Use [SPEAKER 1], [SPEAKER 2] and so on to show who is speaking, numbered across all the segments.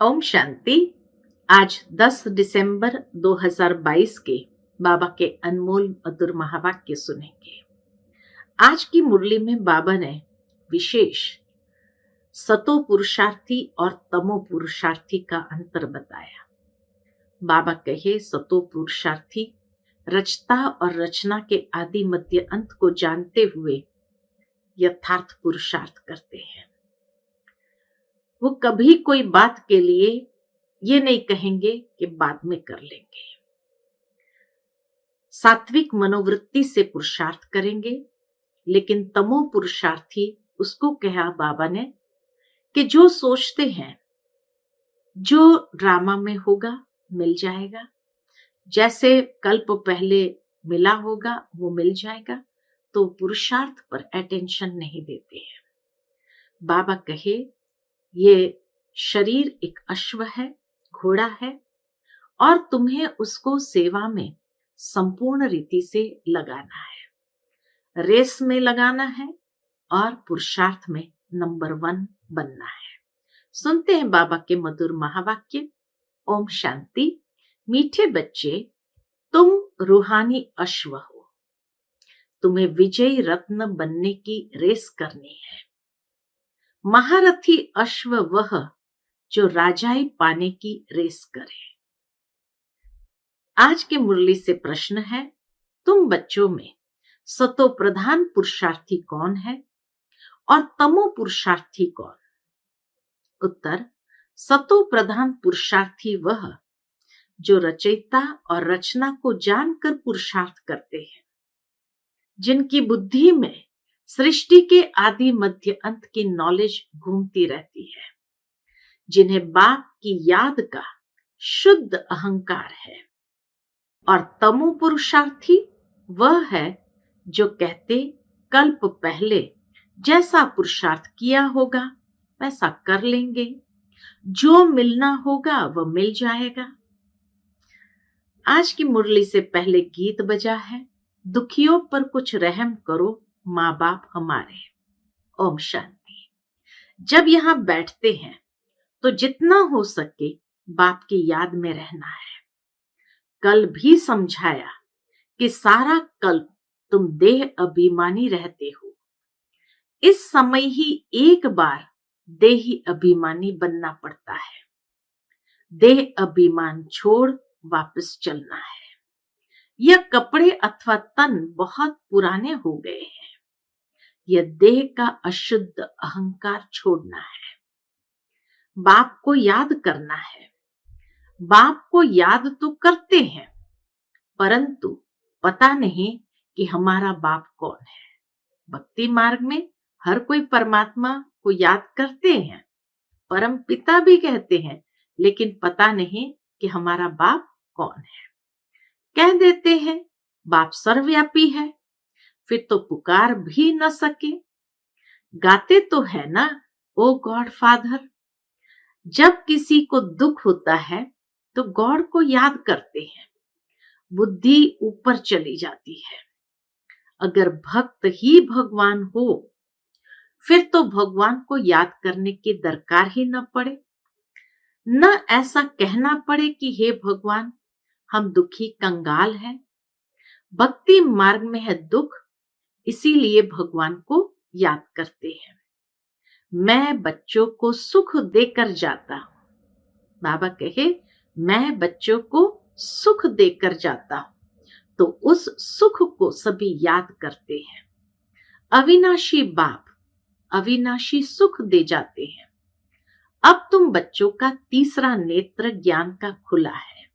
[SPEAKER 1] ओम शांति। आज 10 दिसंबर 2022 के बाबा के अनमोल मधुर महावाक्य सुनेंगे। आज की मुरली में बाबा ने विशेष सतो पुरुषार्थी और तमो पुरुषार्थी का अंतर बताया। बाबा कहे सतो पुरुषार्थी रचता और रचना के आदि मध्य अंत को जानते हुए यथार्थ पुरुषार्थ करते हैं। वो कभी कोई बात के लिए ये नहीं कहेंगे कि बाद में कर लेंगे। सात्विक मनोवृत्ति से पुरुषार्थ करेंगे, लेकिन तमो पुरुषार्थी उसको कहा बाबा ने कि जो सोचते हैं जो ड्रामा में होगा मिल जाएगा, जैसे कल्प पहले मिला होगा वो मिल जाएगा, तो पुरुषार्थ पर अटेंशन नहीं देते हैं। बाबा कहे ये शरीर एक अश्व है, घोड़ा है, और तुम्हें उसको सेवा में संपूर्ण रीति से लगाना है, रेस में लगाना है और पुरुषार्थ में नंबर 1 बनना है। सुनते हैं बाबा के मधुर महावाक्य। ओम शांति। मीठे बच्चे, तुम रूहानी अश्व हो, तुम्हें विजयी रत्न बनने की रेस करनी है। महारथी अश्व वह जो राजाई पाने की रेस करे। आज के मुरली से प्रश्न है, तुम बच्चों में सतो प्रधान पुरुषार्थी कौन है और तमो पुरुषार्थी कौन? उत्तर, सतो प्रधान पुरुषार्थी वह जो रचयिता और रचना को जानकर पुरुषार्थ करते हैं, जिनकी बुद्धि में सृष्टि के आदि मध्य अंत की नॉलेज घूमती रहती है, जिन्हें बाप की याद का शुद्ध अहंकार है। और तमो पुरुषार्थी वह है जो कहते कल्प पहले जैसा पुरुषार्थ किया होगा वैसा कर लेंगे, जो मिलना होगा वह मिल जाएगा। आज की मुरली से पहले गीत बजा है, दुखियों पर कुछ रहम करो माँ बाप हमारे। ओम शांति। जब यहाँ बैठते हैं तो जितना हो सके बाप की याद में रहना है। कल भी समझाया कि सारा कल्प तुम देह अभिमानी रहते हो, इस समय ही एक बार देही अभिमानी बनना पड़ता है। देह अभिमान छोड़ वापस चलना है। यह कपड़े अथवा तन बहुत पुराने हो गए हैं। यह देह का अशुद्ध अहंकार छोड़ना है। बाप को याद करना है। बाप को याद तो करते हैं, परंतु पता नहीं कि हमारा बाप कौन है। भक्ति मार्ग में हर कोई परमात्मा को याद करते हैं, परम पिता भी कहते हैं, लेकिन पता नहीं कि हमारा बाप कौन है। कह देते हैं बाप सर्वव्यापी है, फिर तो पुकार भी न सके। गाते तो है ना, ओ गॉड फादर। जब किसी को दुख होता है तो गॉड को याद करते हैं, बुद्धि ऊपर चली जाती है। अगर भक्त ही भगवान हो फिर तो भगवान को याद करने की दरकार ही न पड़े, न ऐसा कहना पड़े कि हे भगवान हम दुखी कंगाल हैं। भक्ति मार्ग में है दुख, इसीलिए भगवान को याद करते हैं। मैं बच्चों को सुख देकर जाता हूं। बाबा कहे मैं बच्चों को सुख देकर जाता हूं, तो उस सुख को सभी याद करते हैं। अविनाशी बाप अविनाशी सुख दे जाते हैं। अब तुम बच्चों का तीसरा नेत्र ज्ञान का खुला है,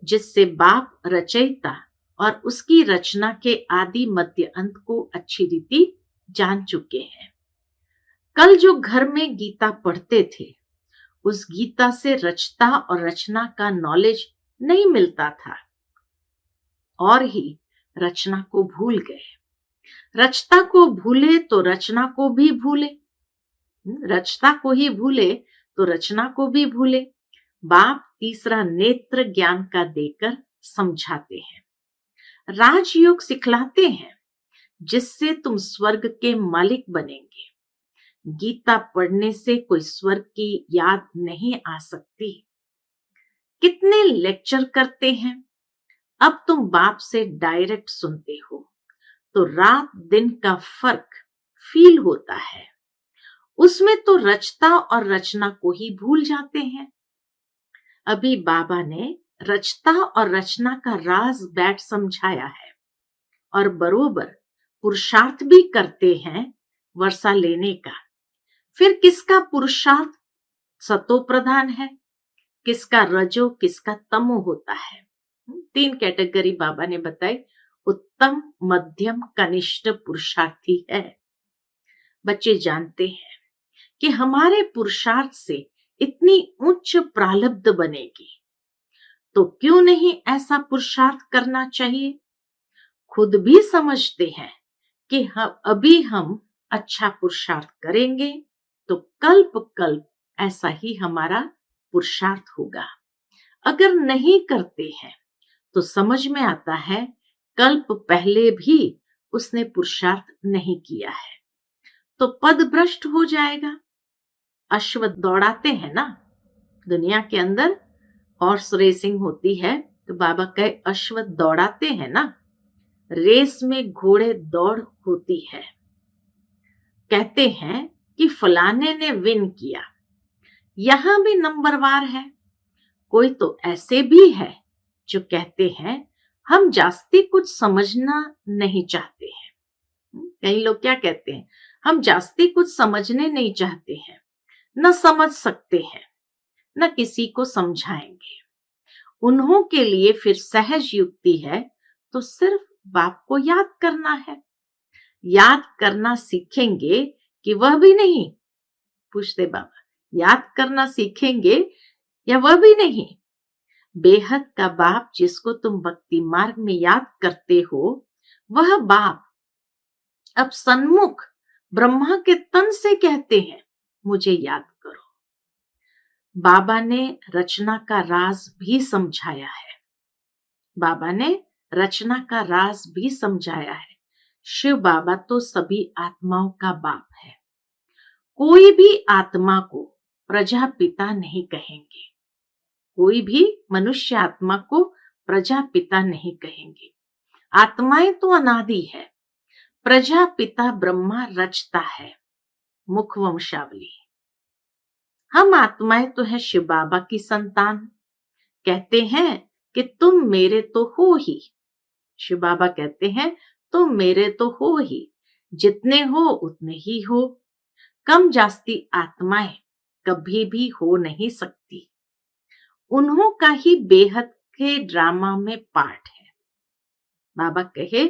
[SPEAKER 1] जिससे बाप रचयिता और उसकी रचना के आदि मध्य अंत को अच्छी रीति जान चुके हैं। कल जो घर में गीता पढ़ते थे, उस गीता से रचता और रचना का नॉलेज नहीं मिलता था, और ही रचना को भूल गए। रचता को भूले तो रचना को भी भूले, रचता को ही भूले तो रचना को भी भूले। बाप तीसरा नेत्र ज्ञान का देकर समझाते हैं। राजयोग सिखलाते हैं, जिससे तुम स्वर्ग के मालिक बनेंगे। गीता पढ़ने से कोई स्वर्ग की याद नहीं आ सकती। कितने लेक्चर करते हैं, अब तुम बाप से डायरेक्ट सुनते हो तो रात दिन का फर्क फील होता है। उसमें तो रचता और रचना को ही भूल जाते हैं। अभी बाबा ने रचता और रचना का राज बैठ समझाया है और बरोबर पुरुषार्थ भी करते हैं वर्षा लेने का। फिर किसका पुरुषार्थ सतो प्रधान है, किसका रजो, किसका तमो होता है। 3 कैटेगरी बाबा ने बताई, उत्तम, मध्यम, कनिष्ठ पुरुषार्थी है। बच्चे जानते हैं कि हमारे पुरुषार्थ से इतनी उच्च प्रालब्ध बनेगी, तो क्यों नहीं ऐसा पुरुषार्थ करना चाहिए। खुद भी समझते हैं कि हम अच्छा पुरुषार्थ करेंगे तो कल्प कल्प ऐसा ही हमारा पुरुषार्थ होगा। अगर नहीं करते हैं तो समझ में आता है कल्प पहले भी उसने पुरुषार्थ नहीं किया है, तो पद भ्रष्ट हो जाएगा। अश्व दौड़ाते हैं ना दुनिया के अंदर, हॉर्स रेसिंग होती है, तो बाबा कहे अश्व दौड़ाते हैं ना, रेस में घोड़े दौड़ होती है। कहते हैं कि फलाने ने विन किया, यहां भी नंबरवार है। कोई तो ऐसे भी है जो कहते हैं हम जास्ती कुछ समझना नहीं चाहते हैं। कई लोग क्या कहते हैं, हम जास्ती कुछ समझने नहीं चाहते हैं, न समझ सकते हैं, न किसी को समझाएंगे। उन्हों के लिए फिर सहज युक्ति है, तो सिर्फ बाप को याद करना है। याद करना सीखेंगे कि वह भी नहीं, पूछते बाबा, याद करना सीखेंगे या वह भी नहीं। बेहद का बाप जिसको तुम भक्ति मार्ग में याद करते हो, वह बाप अब सन्मुख ब्रह्मा के तन से कहते हैं मुझे याद करो। बाबा ने रचना का राज भी समझाया है। बाबा ने रचना का राज भी समझाया है। शिव बाबा तो सभी आत्माओं का बाप है। कोई भी आत्मा को प्रजापिता नहीं कहेंगे, कोई भी मनुष्य आत्मा को प्रजापिता नहीं कहेंगे। आत्माएं तो अनादि है, प्रजापिता ब्रह्मा रचता है। मुख वंशावली। हम आत्माएं तो है शिव बाबा की संतान। कहते हैं कि तुम मेरे तो हो ही। शिव बाबा कहते हैं तुम मेरे तो हो ही, जितने हो उतने ही हो। कम जास्ती आत्माएं कभी भी हो नहीं सकती। उन्हों का ही बेहद के ड्रामा में पार्ट है। बाबा कहे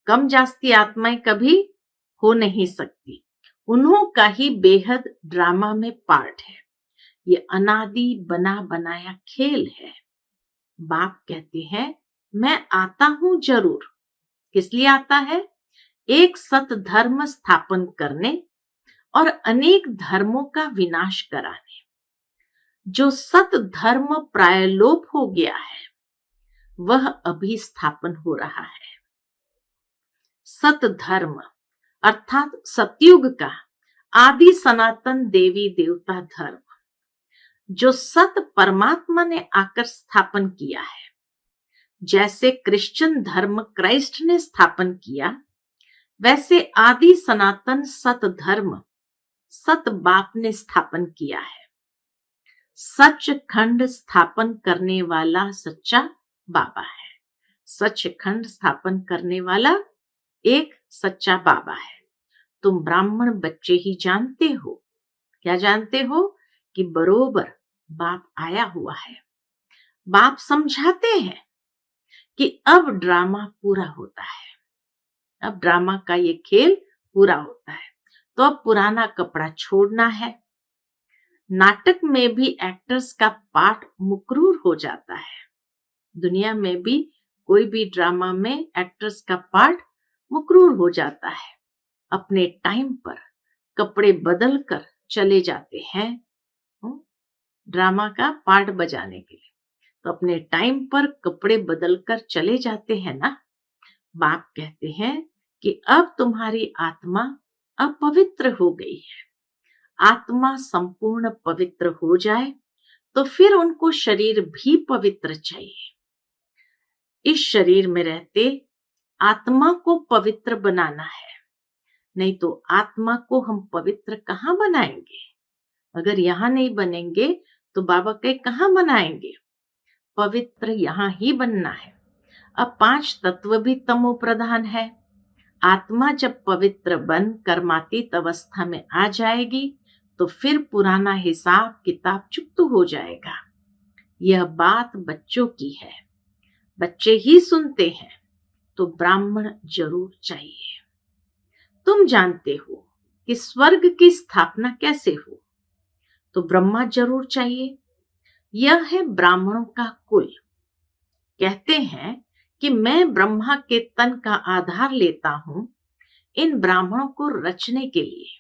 [SPEAKER 1] कम जास्ती आत्माएं कभी हो नहीं सकती, उन्हों का ही बेहद ड्रामा में पार्ट है। ये अनादि बना बनाया खेल है। बाप कहते हैं मैं आता हूं जरूर। किस लिए आता है? एक सत धर्म स्थापन करने और अनेक धर्मों का विनाश कराने। जो सत धर्म प्रायलोप हो गया है वह अभी स्थापन हो रहा है। सत धर्म अर्थात सतयुग का आदि सनातन देवी देवता धर्म, जो सत परमात्मा ने आकर स्थापन किया है। जैसे क्रिश्चियन धर्म क्राइस्ट ने स्थापन किया, वैसे आदि सनातन सत धर्म सत बाप ने स्थापन किया है। सच खंड स्थापन करने वाला सच्चा बाबा है। सच खंड स्थापन करने वाला एक सच्चा बाबा है। तुम ब्राह्मण बच्चे ही जानते हो। क्या जानते हो? कि बरोबर बाप आया हुआ है। बाप समझाते हैं कि अब ड्रामा पूरा होता है, अब ड्रामा का ये खेल पूरा होता है, तो अब पुराना कपड़ा छोड़ना है। नाटक में भी एक्टर्स का पार्ट मुकरूर हो जाता है। दुनिया में भी कोई भी ड्रामा में एक्टर्स का पार्ट मुकरूर हो जाता है। अपने टाइम पर कपड़े बदल कर चले जाते हैं ड्रामा का पार्ट बजाने के लिए, तो अपने टाइम पर कपड़े बदल कर चले जाते हैं ना। बाप कहते हैं कि अब तुम्हारी आत्मा अपवित्र हो गई है, आत्मा संपूर्ण पवित्र हो जाए तो फिर उनको शरीर भी पवित्र चाहिए। इस शरीर में रहते आत्मा को पवित्र बनाना है, नहीं तो आत्मा को हम पवित्र कहाँ बनाएंगे? अगर यहाँ नहीं बनेंगे तो बाबा के कहाँ बनाएंगे? पवित्र यहाँ ही बनना है। अब 5 तत्व भी तमो प्रधान है। आत्मा जब पवित्र बन कर्मातीत अवस्था में आ जाएगी तो फिर पुराना हिसाब किताब चुप्त हो जाएगा। यह बात बच्चों की है, बच्चे ही सुनते हैं, तो ब्राह्मण जरूर चाहिए। तुम जानते हो कि स्वर्ग की स्थापना कैसे हो, तो ब्रह्मा जरूर चाहिए। यह है ब्राह्मणों का कुल। कहते हैं कि मैं ब्रह्मा के तन का आधार लेता हूं इन ब्राह्मणों को रचने के लिए।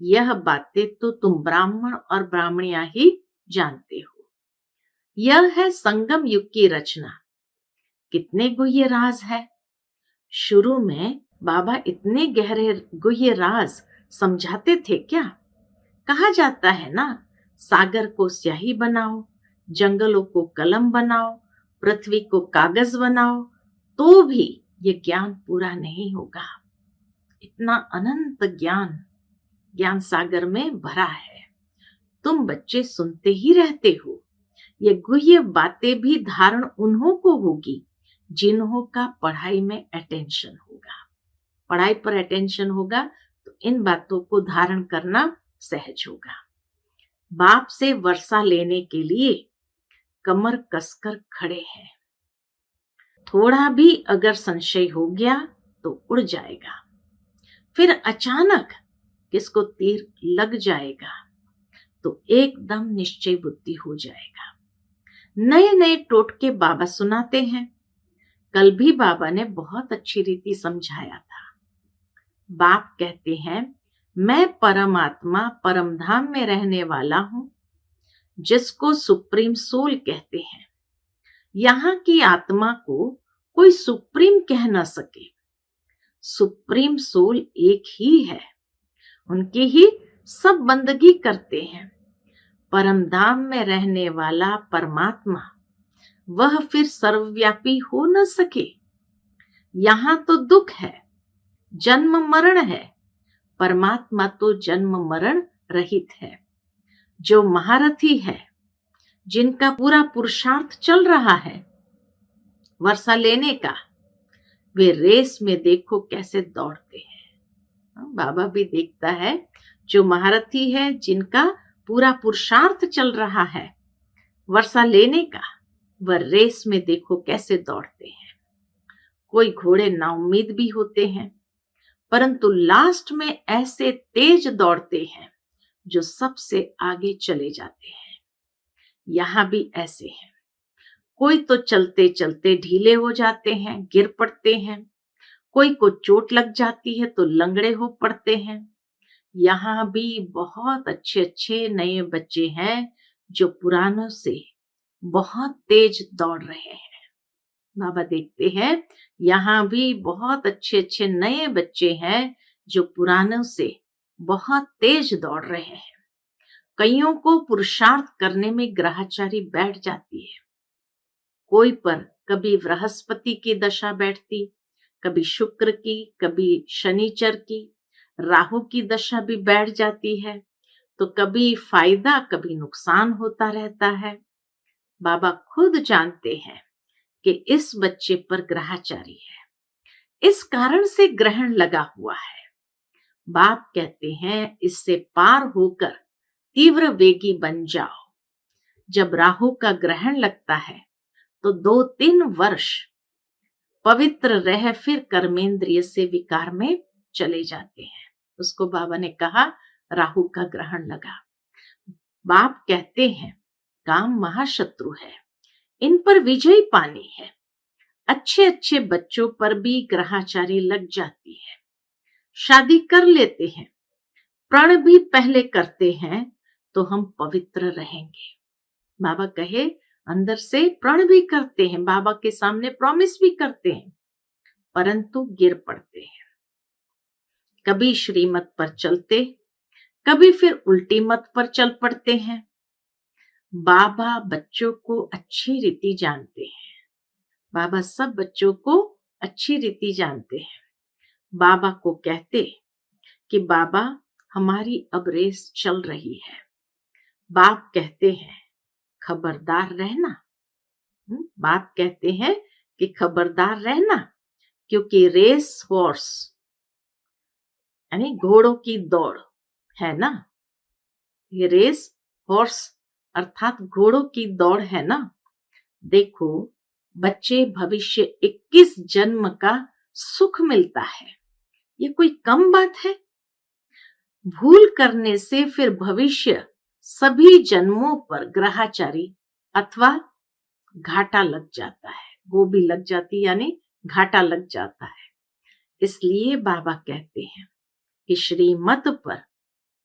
[SPEAKER 1] यह बातें तो तुम ब्राह्मण और ब्राह्मणियां ही जानते हो। यह है संगम युग की रचना। कितने गुह्य राज है। शुरू में बाबा इतने गहरे गुह्य राज समझाते थे क्या? कहा जाता है ना, सागर को स्याही बनाओ, जंगलों को कलम बनाओ, पृथ्वी को कागज बनाओ, तो भी ये ज्ञान पूरा नहीं होगा। इतना अनंत ज्ञान सागर में भरा है। तुम बच्चे सुनते ही रहते हो। ये गुह्य बातें भी धारण उन्हों को होगी जिन्हों का पढ़ाई में अटेंशन होगा। पढ़ाई पर अटेंशन होगा तो इन बातों को धारण करना सहज होगा। बाप से वर्षा लेने के लिए कमर कसकर खड़े हैं। थोड़ा भी अगर संशय हो गया तो उड़ जाएगा। फिर अचानक किसको तीर लग जाएगा तो एकदम निश्चय बुद्धि हो जाएगा। नए नए टोटके बाबा सुनाते हैं। कल भी बाबा ने बहुत अच्छी रीति समझाया था। बाप कहते हैं, मैं परमात्मा परम धाम में रहने वाला हूं, जिसको सुप्रीम सोल कहते हैं। यहाँ की आत्मा को कोई सुप्रीम कह न सके। सुप्रीम सोल एक ही है, उनकी ही सब बंदगी करते हैं। परम धाम में रहने वाला परमात्मा वह फिर सर्वव्यापी हो न सके। यहां तो दुख है, जन्म मरण है। परमात्मा तो जन्म मरण रहित है। जो महारथी है, जिनका पूरा पुरुषार्थ चल रहा है वर्षा लेने का, वे रेस में देखो कैसे दौड़ते हैं। बाबा भी देखता है, जो महारथी है, जिनका पूरा पुरुषार्थ चल रहा है वर्षा लेने का, वह रेस में देखो कैसे दौड़ते हैं। कोई घोड़े नाउम्मीद भी होते हैं, परंतु लास्ट में ऐसे तेज दौड़ते हैं जो सबसे आगे चले जाते हैं। यहां भी ऐसे हैं। कोई तो चलते चलते ढीले हो जाते हैं, गिर पड़ते हैं। कोई को चोट लग जाती है तो लंगड़े हो पड़ते हैं। यहाँ भी बहुत अच्छे अच्छे नए बच्चे हैं जो पुरानों से बहुत तेज दौड़ रहे हैं। बाबा देखते हैं, यहाँ भी बहुत अच्छे अच्छे नए बच्चे हैं जो पुरानों से बहुत तेज दौड़ रहे हैं। कईयों को पुरुषार्थ करने में ग्रहचारी बैठ जाती है। कोई पर कभी बृहस्पति की दशा बैठती, कभी शुक्र की, कभी शनिचर की, राहु की दशा भी बैठ जाती है, तो कभी फायदा कभी नुकसान होता रहता है। बाबा खुद जानते हैं कि इस बच्चे पर ग्रहचारी है, इस कारण से ग्रहण लगा हुआ है। बाप कहते हैं, इससे पार होकर तीव्र वेगी बन जाओ। जब राहु का ग्रहण लगता है तो 2-3 वर्ष पवित्र रह फिर कर्मेंद्रिय से विकार में चले जाते हैं। उसको बाबा ने कहा, राहु का ग्रहण लगा। बाप कहते हैं, काम महाशत्रु है, इन पर विजय पानी है। अच्छे अच्छे बच्चों पर भी ग्रहचारी लग जाती है। शादी कर लेते हैं, प्रण भी पहले करते हैं तो हम पवित्र रहेंगे। बाबा कहे, अंदर से प्रण भी करते हैं, बाबा के सामने प्रॉमिस भी करते हैं, परंतु गिर पड़ते हैं। कभी श्रीमत पर चलते, कभी फिर उल्टी मत पर चल पड़ते हैं। बाबा बच्चों को अच्छी रीति जानते हैं। बाबा सब बच्चों को अच्छी रीति जानते हैं। बाबा को कहते कि बाबा हमारी अब रेस चल रही है। बाप कहते हैं खबरदार रहना। बाप कहते हैं कि खबरदार रहना, क्योंकि रेस हॉर्स यानी घोड़ों की दौड़ है ना। ये रेस हॉर्स अर्थात घोड़ों की दौड़ है ना। देखो बच्चे भविष्य 21 जन्म का सुख मिलता है, ये कोई कम बात है। भूल करने से फिर भविष्य सभी जन्मों पर ग्रहाचारी अथवा घाटा लग जाता है। गोभी लग जाती यानी घाटा लग जाता है। इसलिए बाबा कहते हैं कि श्रीमत पर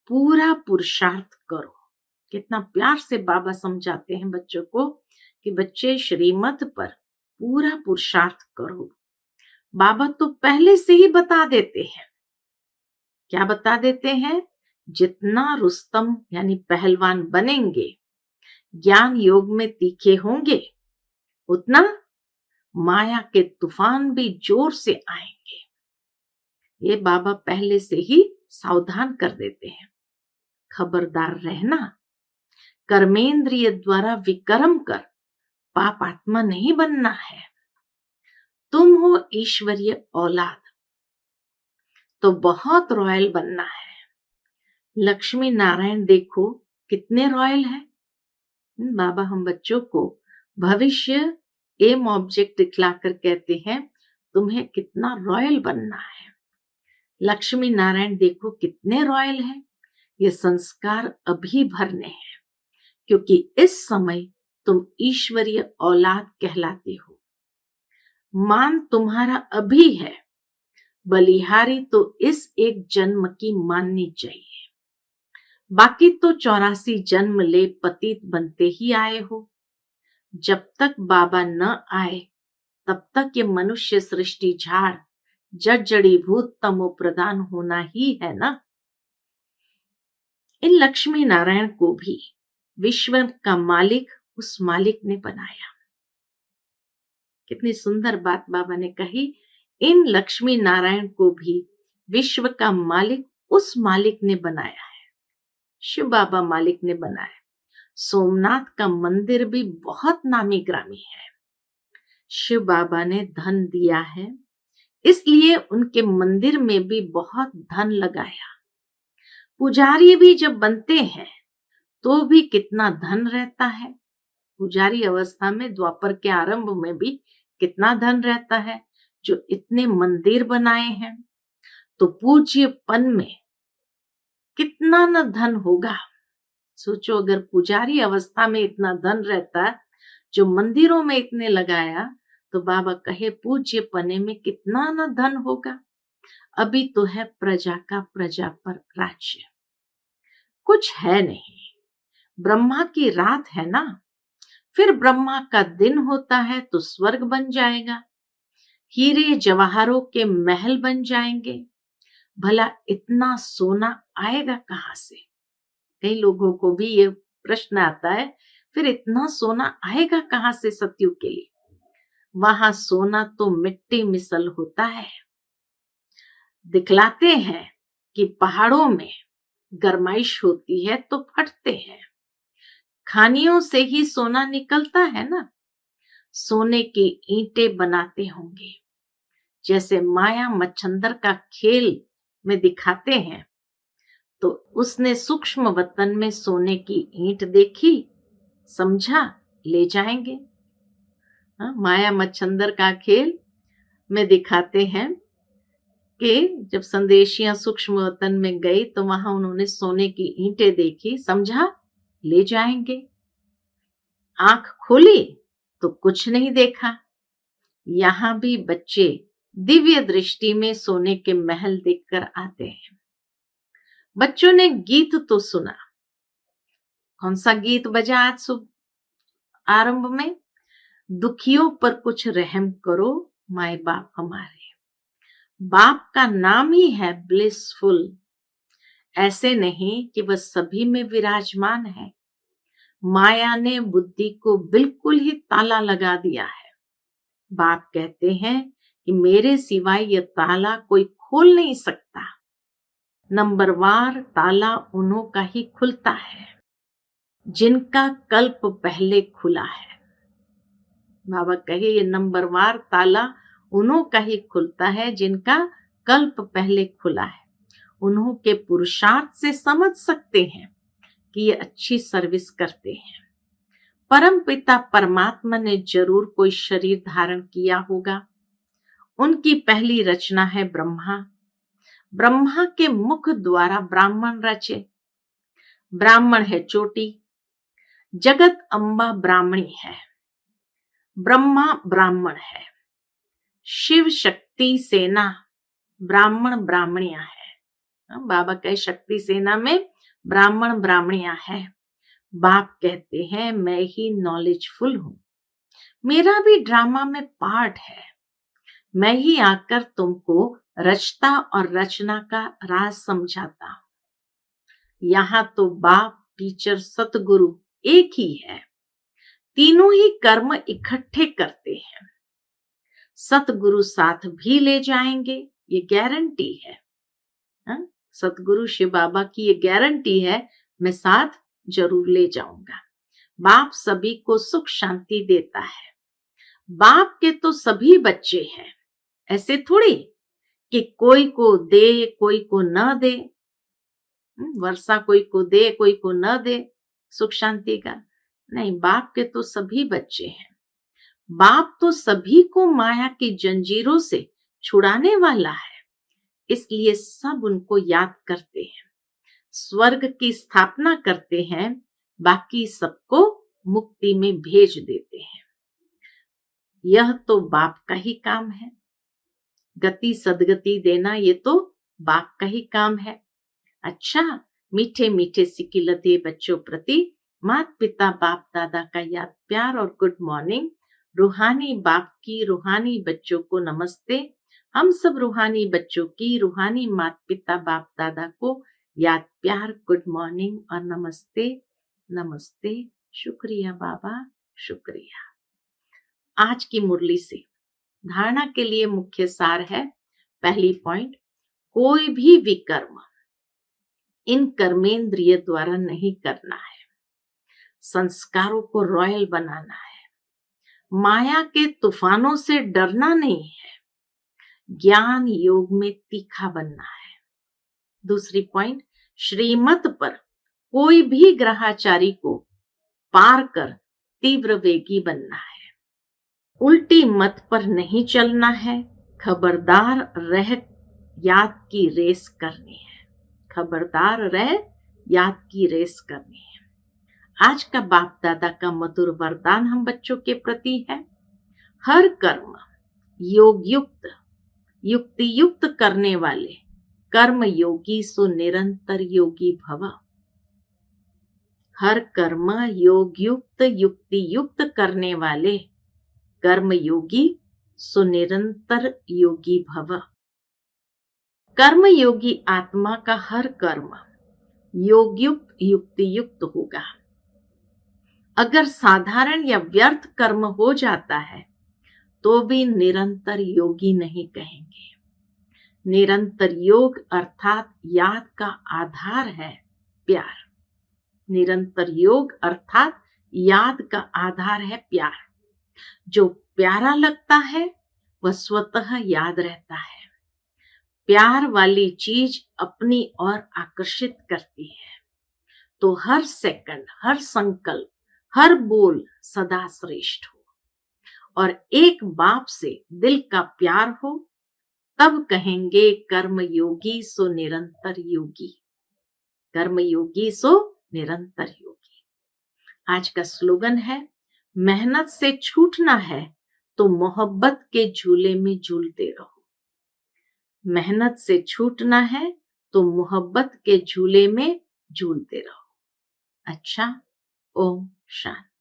[SPEAKER 1] पूरा पुरुषार्थ करो। कितना प्यार से बाबा समझाते हैं बच्चों को कि बच्चे श्रीमत पर पूरा पुरुषार्थ करो। बाबा तो पहले से ही बता देते हैं। क्या बता देते हैं? जितना रुस्तम यानी पहलवान बनेंगे, ज्ञान योग में तीखे होंगे, उतना माया के तूफान भी जोर से आएंगे। ये बाबा पहले से ही सावधान कर देते हैं। खबरदार रहना, कर्मेंद्रिय द्वारा विकर्म कर पाप आत्मा नहीं बनना है। तुम हो ईश्वरीय औलाद तो बहुत रॉयल बनना है। लक्ष्मी नारायण देखो कितने रॉयल है। बाबा हम बच्चों को भविष्य एम ऑब्जेक्ट दिखलाकर कहते हैं तुम्हें कितना रॉयल बनना है। लक्ष्मी नारायण देखो कितने रॉयल है। ये संस्कार अभी भरने हैं, क्योंकि इस समय तुम ईश्वरीय औलाद कहलाते हो। मान तुम्हारा अभी है, बलिहारी तो इस एक जन्म की माननी चाहिए। बाकी तो 84 जन्म ले पतित बनते ही आए हो। जब तक बाबा न आए तब तक ये मनुष्य सृष्टि झाड़ जड़ीभूत तमो प्रदान होना ही है ना। इन लक्ष्मी नारायण को भी विश्व का मालिक उस मालिक ने बनाया। कितनी सुंदर बात बाबा ने कही। इन लक्ष्मी नारायण को भी विश्व का मालिक उस मालिक ने बनाया है। शिव बाबा मालिक ने बनाया। सोमनाथ का मंदिर भी बहुत नामी ग्रामी है। शिव बाबा ने धन दिया है, इसलिए उनके मंदिर में भी बहुत धन लगाया। पुजारी भी जब बनते हैं तो भी कितना धन रहता है। पुजारी अवस्था में द्वापर के आरंभ में भी कितना धन रहता है। जो इतने मंदिर बनाए हैं तो पूज्यपन में कितना न धन होगा। सोचो अगर पुजारी अवस्था में इतना धन रहता, जो मंदिरों में इतने लगाया, तो बाबा कहे पूज्य पने में कितना न धन होगा। अभी तो है प्रजा का प्रजा पर राज्य, कुछ है नहीं। ब्रह्मा की रात है ना, फिर ब्रह्मा का दिन होता है तो स्वर्ग बन जाएगा, हीरे जवाहरों के महल बन जाएंगे। भला इतना सोना आएगा कहाँ से? कई लोगों को भी ये प्रश्न आता है, फिर इतना सोना आएगा कहाँ से सतयुग के लिए? वहां सोना तो मिट्टी मिसल होता है। दिखलाते हैं कि पहाड़ों में गरमाइश होती है तो फटते हैं, खानियों से ही सोना निकलता है ना। सोने की ईंटें बनाते होंगे, जैसे माया मच्छंदर का खेल में दिखाते हैं। तो उसने सूक्ष्म वतन में सोने की ईंट देखी, समझा ले जाएंगे। माया मच्छंदर का खेल में दिखाते हैं कि जब संदेशियां सूक्ष्म वतन में गई तो वहां उन्होंने सोने की ईंटें देखी, समझा ले जाएंगे। आंख खोली तो कुछ नहीं देखा। यहां भी बच्चे दिव्य दृष्टि में सोने के महल देखकर आते हैं। बच्चों ने गीत तो सुना। कौन सा गीत बजा आज सुबह आरंभ में? दुखियों पर कुछ रहम करो माए बाप हमारे। बाप का नाम ही है ब्लिसफुल, ऐसे नहीं कि वह सभी में विराजमान है। माया ने बुद्धि को बिल्कुल ही ताला लगा दिया है। बाप कहते हैं कि मेरे सिवाय यह ताला कोई खोल नहीं सकता। नंबरवार ताला उन्हों का ही खुलता है जिनका कल्प पहले खुला है। बाबा कहे ये नंबरवार ताला उन्हों का ही खुलता है जिनका कल्प पहले खुला है। उन्हों के पुरुषार्थ से समझ सकते हैं कि ये अच्छी सर्विस करते हैं। परम पिता परमात्मा ने जरूर कोई शरीर धारण किया होगा। उनकी पहली रचना है ब्रह्मा। ब्रह्मा के मुख द्वारा ब्राह्मण रचे। ब्राह्मण है चोटी, जगत अम्बा ब्राह्मणी है, ब्रह्मा ब्राह्मण है, शिव शक्ति सेना ब्राह्मण ब्राह्मणियां है। बाबा कहे शक्ति सेना में ब्राह्मण ब्राह्मणियां है। बाप कहते हैं मैं ही नॉलेजफुल हूं, मेरा भी ड्रामा में पार्ट है। मैं ही आकर तुमको रचता और रचना का राज समझाता हूं। यहाँ तो बाप टीचर सतगुरु एक ही है। तीनों ही कर्म इकट्ठे करते हैं। सतगुरु साथ भी ले जाएंगे, ये गारंटी है। सतगुरु शिव बाबा की ये गारंटी है, मैं साथ जरूर ले जाऊंगा। बाप सभी को सुख शांति देता है। बाप के तो सभी बच्चे हैं, ऐसे थोड़ी कि कोई को दे कोई को न दे। वर्षा कोई को दे कोई को न दे सुख शांति का नहीं। बाप के तो सभी बच्चे हैं। बाप तो सभी को माया की जंजीरों से छुड़ाने वाला है, इसलिए सब उनको याद करते हैं, स्वर्ग की स्थापना करते हैं, बाकी सबको मुक्ति में भेज देते हैं। यह तो बाप का ही काम है। गति सदगति देना ये तो बाप का ही काम है। अच्छा, मीठे मीठे सिकिलते बच्चों प्रति माता पिता बाप दादा का याद प्यार और गुड मॉर्निंग। रूहानी बाप की रूहानी बच्चों को नमस्ते। हम सब रूहानी बच्चों की रूहानी माता पिता बाप दादा को याद प्यार गुड मॉर्निंग और नमस्ते नमस्ते। शुक्रिया बाबा, शुक्रिया। आज की मुरली से धारणा के लिए मुख्य सार है। पहली पॉइंट, कोई भी विकर्म इन कर्मेंद्रिय द्वारा नहीं करना है। संस्कारों को रॉयल बनाना है। माया के तूफानों से डरना नहीं है। ज्ञान योग में तीखा बनना है। दूसरी पॉइंट, श्रीमत पर कोई भी ग्रहाचारी को पार कर तीव्र वेगी बनना है। उल्टी मत पर नहीं चलना है। खबरदार रह याद की रेस करनी है। खबरदार रह याद की रेस करनी है। आज का बाप दादा का मधुर वरदान हम बच्चों के प्रति है। हर कर्म योग युक्त युक्ति युक्त करने वाले कर्म योगी सो निरंतर योगी भव। हर कर्म योग युक्त युक्ति युक्त करने वाले कर्म योगी सो निरंतर योगी भव। कर्म योगी आत्मा का हर कर्म योग युक्त युक्ति युक्त होगा। अगर साधारण या व्यर्थ कर्म हो जाता है तो भी निरंतर योगी नहीं कहेंगे। निरंतर योग अर्थात याद का आधार है प्यार। निरंतर योग अर्थात याद का आधार है प्यार। जो प्यारा लगता है वह स्वतः याद रहता है। प्यार वाली चीज अपनी ओर आकर्षित करती है। तो हर सेकंड, हर संकल्प, हर बोल सदा श्रेष्ठ हो और एक बाप से दिल का प्यार हो, तब कहेंगे कर्म योगी सो निरंतर योगी। कर्म योगी सो निरंतर योगी। आज का स्लोगन है, मेहनत से छूटना है तो मोहब्बत के झूले में झूलते रहो। मेहनत से छूटना है तो मोहब्बत के झूले में झूलते रहो। अच्छा, ओम शांति।